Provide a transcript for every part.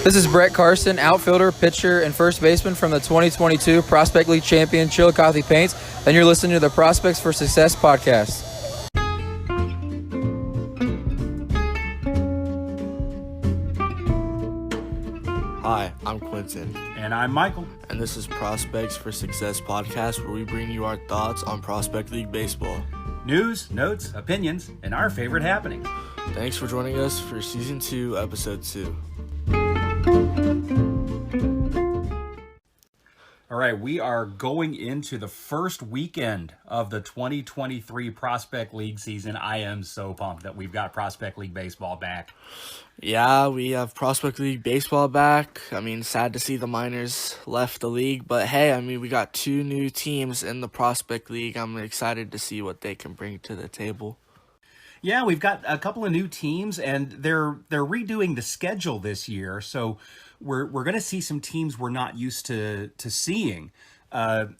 This is Brett Carson, outfielder, pitcher, and first baseman from the 2022 Prospect League champion Chillicothe Paints, and you're listening to the Prospects for Success podcast. Hi, I'm Quentin. And I'm Michael. And this is Prospects for Success podcast, where we bring you our thoughts on Prospect League baseball. News, notes, opinions, and our favorite happenings. Thanks for joining us for Season 2, Episode 2. All right, we are going into the first weekend of the 2023 Prospect League season. I am so pumped that we've got Prospect League baseball back. Yeah, we have Prospect League baseball back. Sad to see the minors left the league, but hey, we got 2 new teams in the Prospect League. I'm excited to see what they can bring to the table. Yeah, we've got a couple of new teams, and they're redoing the schedule this year, so we're going to see some teams we're not used to seeing, come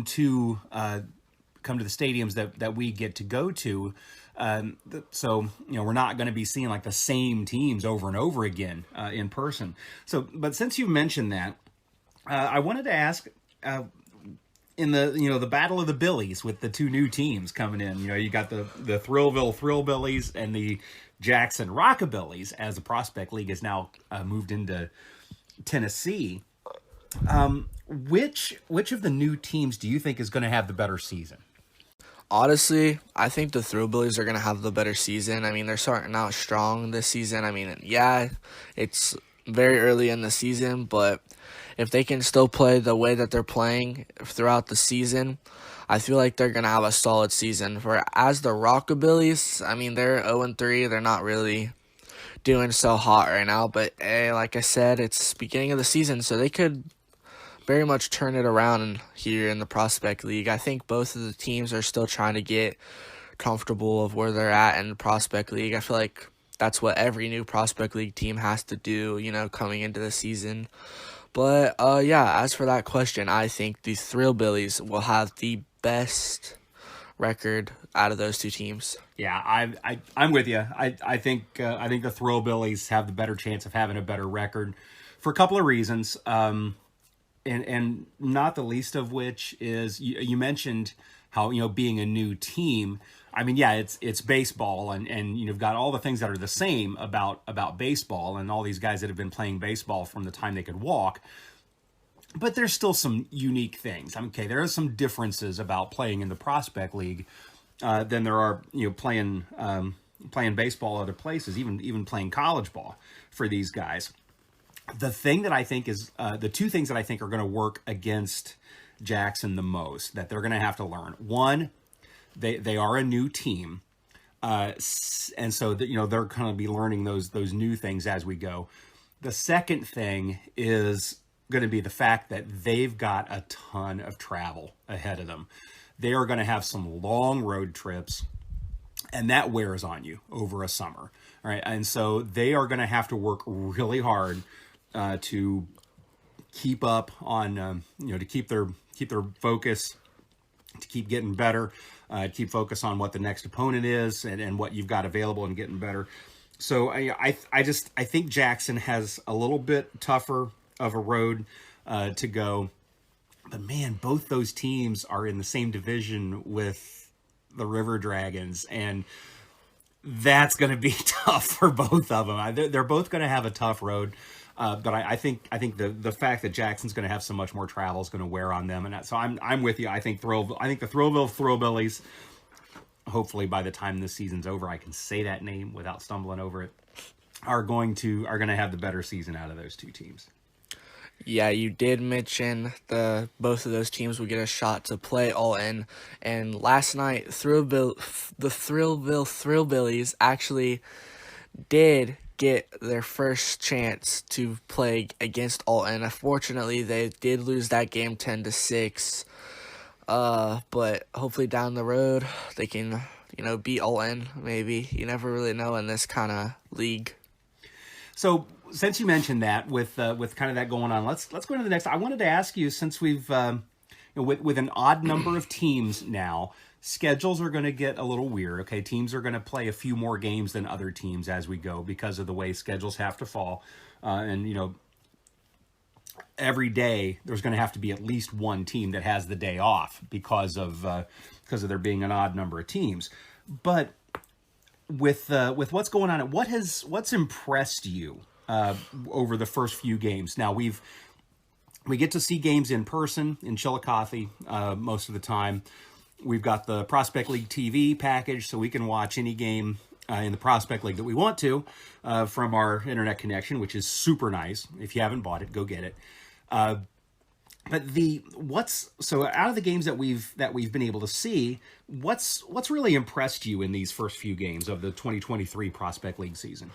to the stadiums that we get to go to. So we're not going to be seeing like the same teams over and over again in person. So, but since you mentioned that, I wanted to ask. In the Battle of the Billies with the 2 new teams coming in, you got the Thrillville Thrillbillies and the Jackson Rockabillies, as the Prospect League has now moved into Tennessee. Which of the new teams do you think is going to have the better season? Honestly, I think the Thrillbillies are going to have the better season. They're starting out strong this season. It's very early in the season, but if they can still play the way that they're playing throughout the season, I feel like they're going to have a solid season. As the Rockabillies, they're 0-3. They're not really doing so hot right now, but like I said, it's beginning of the season, so they could very much turn it around here in the Prospect League. I think both of the teams are still trying to get comfortable of where they're at in the Prospect League. I feel like that's what every new Prospect League team has to do, coming into the season. But, as for that question, I think the Thrillbillies will have the best record out of those 2 teams. Yeah, I'm with you. I think the Thrillbillies have the better chance of having a better record for a couple of reasons. And not the least of which is you mentioned how, being a new team. It's baseball, and you've got all the things that are the same about baseball, and all these guys that have been playing baseball from the time they could walk. But there's still some unique things. There are some differences about playing in the Prospect League than there are playing baseball other places, even playing college ball for these guys. The thing that I think is the 2 things that I think are going to work against Jackson the most that they're going to have to learn. One, they are a new team, and so they're going to be learning those new things as we go. The second thing is going to be the fact that they've got a ton of travel ahead of them. They are going to have some long road trips, and that wears on you over a summer. All right, and so they are going to have to work really hard to keep up on, to keep their focus, to keep getting better, keep focus on what the next opponent is and what you've got available and getting better. So I think Jackson has a little bit tougher of a road to go. But man, both those teams are in the same division with the River Dragons, and that's going to be tough for both of them. They're both going to have a tough road. But I think the fact that Jackson's going to have so much more travel is going to wear on them, and so I'm with you. I think the Thrillville Thrillbillies. Hopefully, by the time this season's over, I can say that name without stumbling over it. Are going to have the better season out of those 2 teams. Yeah, you did mention both of those teams will get a shot to play all in, and last night the Thrillville Thrillbillies actually did get their first chance to play against Alton. Unfortunately, they did lose that game 10-6. But hopefully down the road they can, beat Alton. Maybe you never really know in this kind of league. So since you mentioned that, with kind of that going on, let's go into the next. I wanted to ask you, since we've with an odd number of teams now, schedules are going to get a little weird. Okay, teams are going to play a few more games than other teams as we go because of the way schedules have to fall. and every day there's going to have to be at least one team that has the day off because of there being an odd number of teams. But with what's going on, what's impressed you over the first few games? Now we get to see games in person in Chillicothe most of the time. We've got the Prospect League TV package, so we can watch any game in the Prospect League that we want to from our internet connection, which is super nice. If you haven't bought it, go get it. But so out of the games that we've been able to see, what's really impressed you in these first few games of the 2023 Prospect League season?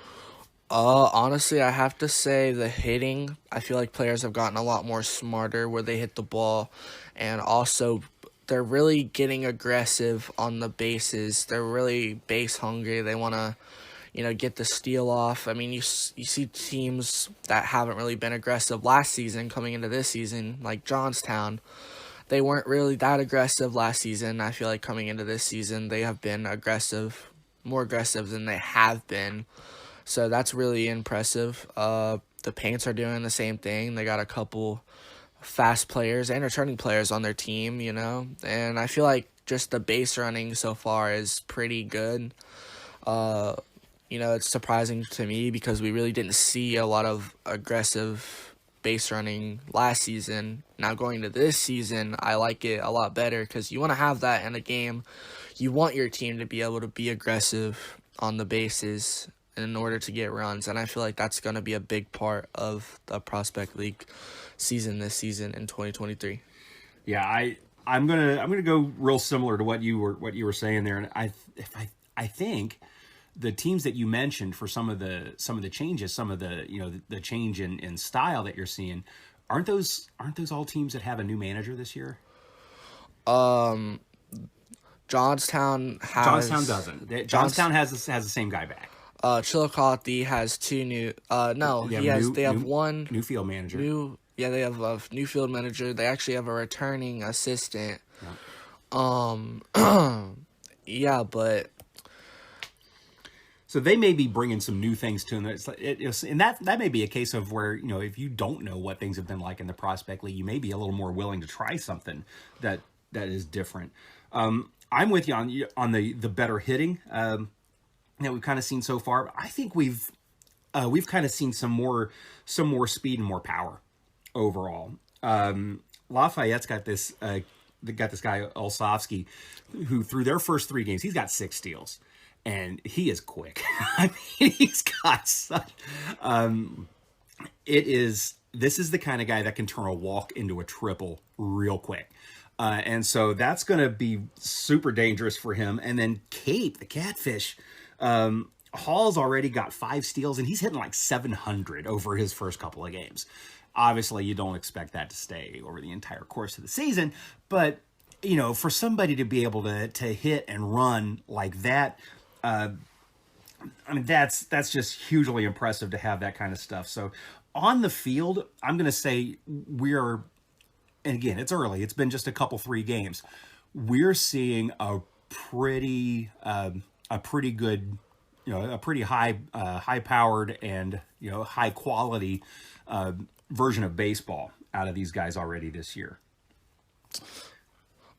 Honestly, I have to say the hitting. I feel like players have gotten a lot more smarter where they hit the ball, and also they're really getting aggressive on the bases. They're really base hungry. They want to, get the steal off. I mean, you see teams that haven't really been aggressive last season coming into this season, like Johnstown. They weren't really that aggressive last season. I feel like coming into this season, they have been more aggressive than they have been. So that's really impressive. The Paints are doing the same thing. They got a couple fast players and returning players on their team, and I feel like just the base running so far is pretty good. It's surprising to me because we really didn't see a lot of aggressive base running last season. Now going to this season, I like it a lot better because you want to have that in a game. You want your team to be able to be aggressive on the bases in order to get runs, and I feel like that's going to be a big part of the Prospect League season this season in 2023. Yeah, I'm gonna go real similar to what you were saying there, and I think the teams that you mentioned for some of the changes, some of the the change in style that you're seeing, aren't those all teams that have a new manager this year? Johnstown doesn't. Johnstown has the same guy back. Chillicothe has two new. They have one new field manager. They have a new field manager. They actually have a returning assistant. Yeah. But so they may be bringing some new things to them. And that may be a case of where if you don't know what things have been like in the Prospect League, you may be a little more willing to try something that is different. I'm with you on the better hitting that we've kind of seen so far. I think we've kind of seen some more speed and more power overall. Lafayette's got this guy Olsovsky, who through their first 3 games he's got 6 steals, and he is quick. I mean, he's got such. This is the kind of guy that can turn a walk into a triple real quick. And so that's going to be super dangerous for him. And then Cape, the catfish, Hall's already got 5 steals, and he's hitting like 700 over his first couple of games. Obviously, you don't expect that to stay over the entire course of the season, but for somebody to be able to hit and run like that, that's just hugely impressive to have that kind of stuff. So on the field, I'm going to say and again, it's early. It's been just a couple 3 games. We're seeing a pretty good, a pretty high powered and high quality version of baseball out of these guys already this year.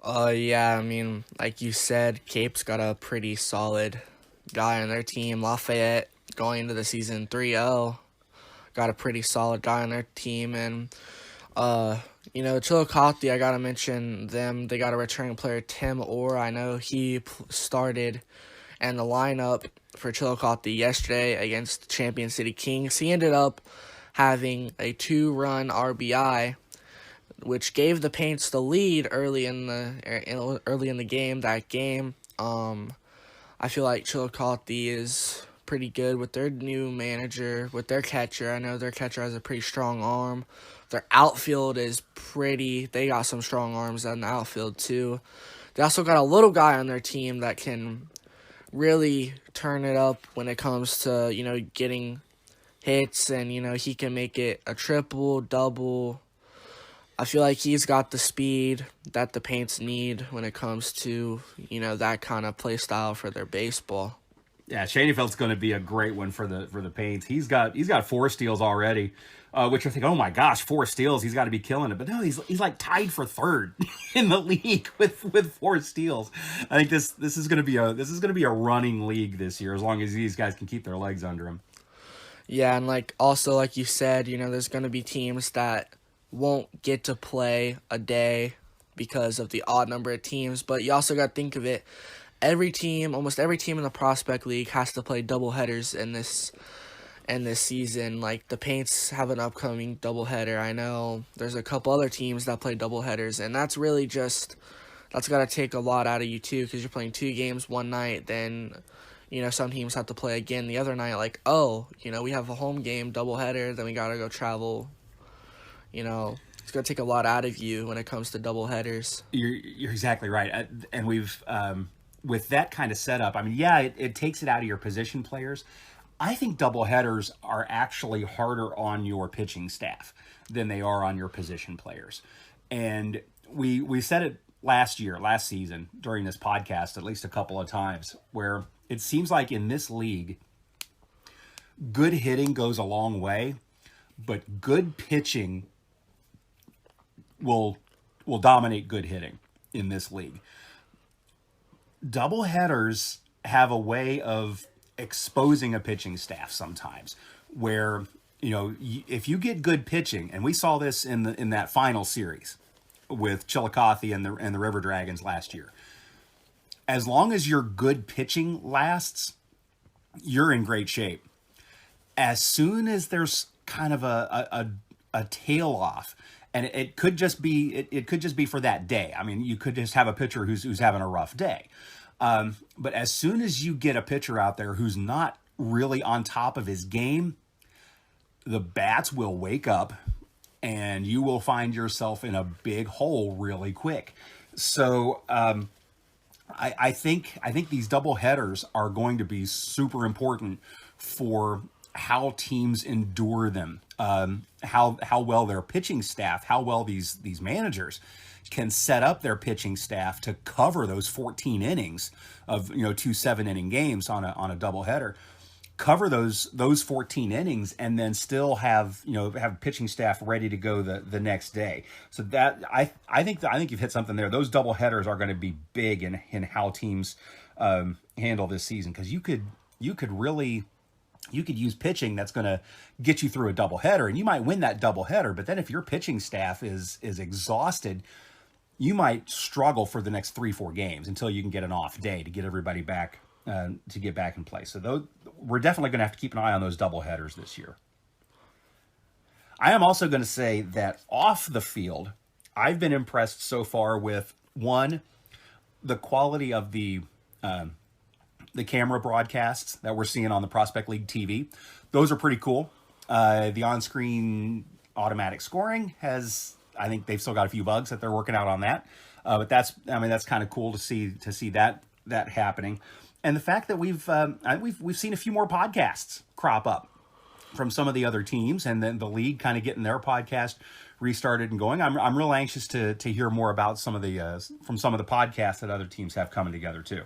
Yeah, I mean, like you said, Cape's got a pretty solid guy on their team. Lafayette going into the season 3-0 got a pretty solid guy on their team, and Chillicothe, I gotta mention them. They got a returning player, Tim Orr. I know he started in the lineup for Chillicothe yesterday against Champion City Kings. He ended up having a 2-run RBI, which gave the Paints the lead early in the game. That game, I feel like Chillicothe is pretty good with their new manager, with their catcher. I know their catcher has a pretty strong arm. Their outfield is they got some strong arms in the outfield too. They also got a little guy on their team that can really turn it up when it comes to, getting hits, and, he can make it a triple, double. I feel like he's got the speed that the Paints need when it comes to, that kind of play style for their baseball. Yeah, Schoenfeld's going to be a great one for the Paints. He's got 4 steals already, which I think, oh my gosh, 4 steals, he's got to be killing it. But no, he's like tied for third in the league with 4 steals. I think this is going to be a running league this year, as long as these guys can keep their legs under them. Yeah, and also like you said, there's going to be teams that won't get to play a day because of the odd number of teams, but you also got to think of it. Almost every team in the Prospect League has to play doubleheaders in this season. Like the Paints have an upcoming doubleheader. I know there's a couple other teams that play doubleheaders, and that's really that's got to take a lot out of you too, because you're playing 2 games one night, then some teams have to play again the other night. Like, we have a home game doubleheader, then we got to go travel. It's going to take a lot out of you when it comes to doubleheaders. You're exactly right, and we've. With that kind of setup, I mean, yeah, it takes it out of your position players. I think doubleheaders are actually harder on your pitching staff than they are on your position players. And we said it last season during this podcast at least a couple of times, where it seems like in this league, good hitting goes a long way, but good pitching will dominate good hitting in this league. Doubleheaders have a way of exposing a pitching staff sometimes, where if you get good pitching, and we saw this in that final series with Chillicothe and the River Dragons last year. As long as your good pitching lasts, you're in great shape. As soon as there's kind of a tail off, and it could just be for that day. I mean, you could just have a pitcher who's having a rough day. But as soon as you get a pitcher out there who's not really on top of his game, the bats will wake up and you will find yourself in a big hole really quick. So I think these double headers are going to be super important for how teams endure them, how well their pitching staff, how well these managers can set up their pitching staff to cover those 14 innings of 2 7-inning games on a doubleheader, cover those 14 innings, and then still have pitching staff ready to go the next day. So that I think you've hit something there. Those doubleheaders are going to be big in how teams handle this season, because you could use pitching that's going to get you through a doubleheader, and you might win that doubleheader. But then if your pitching staff is exhausted, you might struggle for the next 3-4 games until you can get an off day to get everybody back to get back in place. So we're definitely going to have to keep an eye on those doubleheaders this year. I am also going to say that off the field, I've been impressed so far with, one, the quality of the camera broadcasts that we're seeing on the Prospect League TV. Those are pretty cool. The on-screen automatic scoring I think they've still got a few bugs that they're working out on that. But that's kind of cool to see that happening. And the fact that we've seen a few more podcasts crop up from some of the other teams, and then the league kind of getting their podcast restarted and going. I'm real anxious to hear more about some of the podcasts that other teams have coming together too.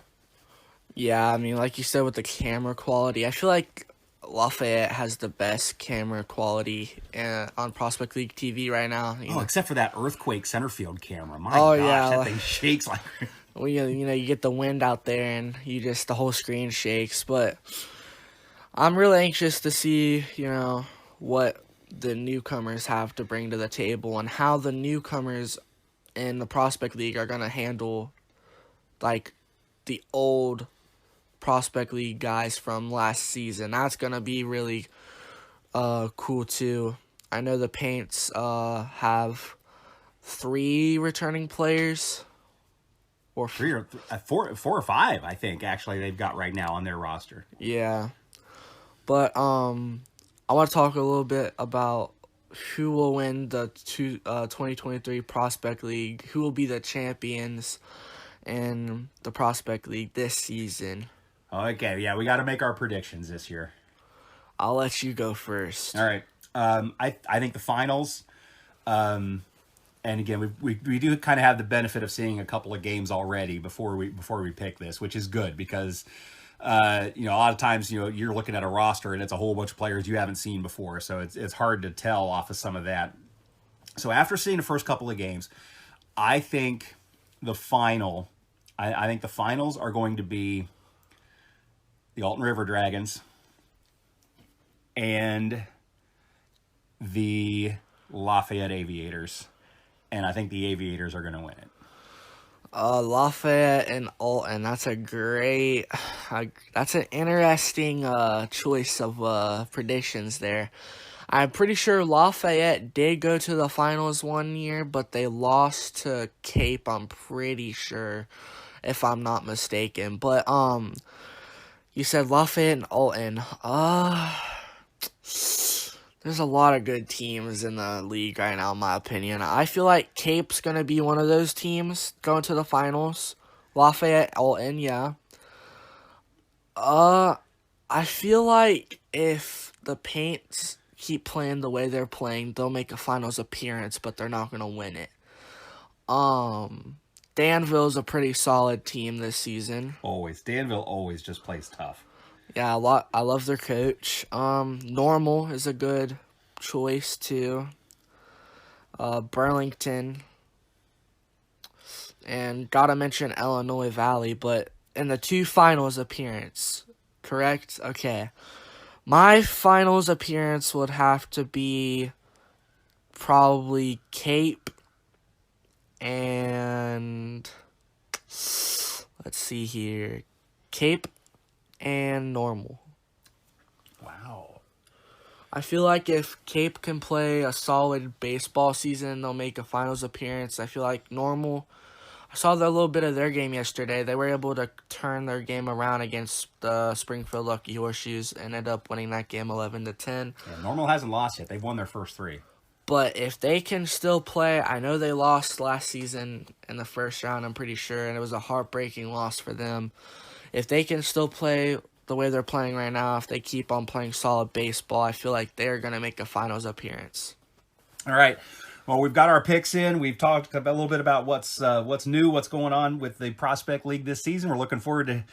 Yeah, I mean, like you said with the camera quality, I feel like Lafayette has the best camera quality on Prospect League TV right now. Except for that earthquake center field camera. My gosh, that thing shakes like. Well, you get the wind out there and the whole screen shakes. But I'm really anxious to see, what the newcomers have to bring to the table and how the newcomers in the Prospect League are going to handle, like, the old Prospect League guys from last season. That's going to be really cool, too. I know the Paints have 3 returning players. Or 4 or 5, I think, actually, they've got right now on their roster. Yeah. But I want to talk a little bit about who will win the 2023 Prospect League, who will be the champions in the Prospect League this season. Okay, yeah, we got to make our predictions this year. I'll let you go first. All right. I think the finals, and again, we do kind of have the benefit of seeing a couple of games already before we pick this, which is good, because A lot of times, you're looking at a roster and it's a whole bunch of players you haven't seen before. So it's hard to tell off of some of that. So after seeing the first couple of games, I think the finals are going to be the Alton River Dragons and the Lafayette Aviators. And I think the Aviators are going to win it. Lafayette and Alton. That's an interesting choice of predictions there. I'm pretty sure Lafayette did go to the finals one year, but they lost to Cape, I'm pretty sure, if I'm not mistaken. But you said Lafayette and Alton. There's a lot of good teams in the league right now, in my opinion. I feel like Cape's going to be one of those teams going to the finals. Lafayette, Alton, yeah. I feel like if the Paints keep playing the way they're playing, they'll make a finals appearance, but they're not going to win it. Danville's a pretty solid team this season. Always. Danville always just plays tough. Yeah, I love their coach. Normal is a good choice too. Burlington. And gotta mention Illinois Valley, but in the 2 finals appearance, correct? Okay. My finals appearance would have to be probably Cape and let's see here. Cape and Normal. Wow. I feel like if Cape can play a solid baseball season, they'll make a finals appearance. I feel like Normal, I saw a little bit of their game yesterday. They were able to turn their game around against the Springfield Lucky Horseshoes and ended up winning that game 11-10. Yeah, Normal hasn't lost yet. They've won their first 3. But if they can still play, I know they lost last season in the first round, I'm pretty sure, and it was a heartbreaking loss for them. If they can still play the way they're playing right now, if they keep on playing solid baseball, I feel like they're going to make a finals appearance. All right. Well, we've got our picks in. We've talked a little bit about what's new, what's going on with the Prospect League this season. We're looking forward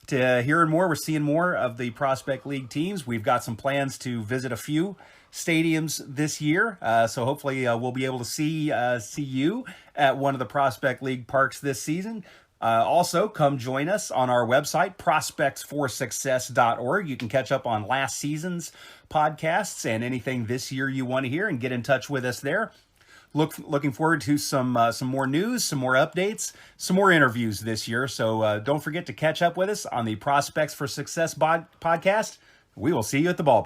to hearing more. We're seeing more of the Prospect League teams. We've got some plans to visit a few stadiums this year, so hopefully we'll be able to see you at one of the Prospect League parks this season. Also, come join us on our website, prospectsforsuccess.org. You can catch up on last season's podcasts and anything this year you want to hear and get in touch with us there. Looking forward to some more news, some more updates, some more interviews this year. So don't forget to catch up with us on the Prospects for Success podcast. We will see you at the ballpark.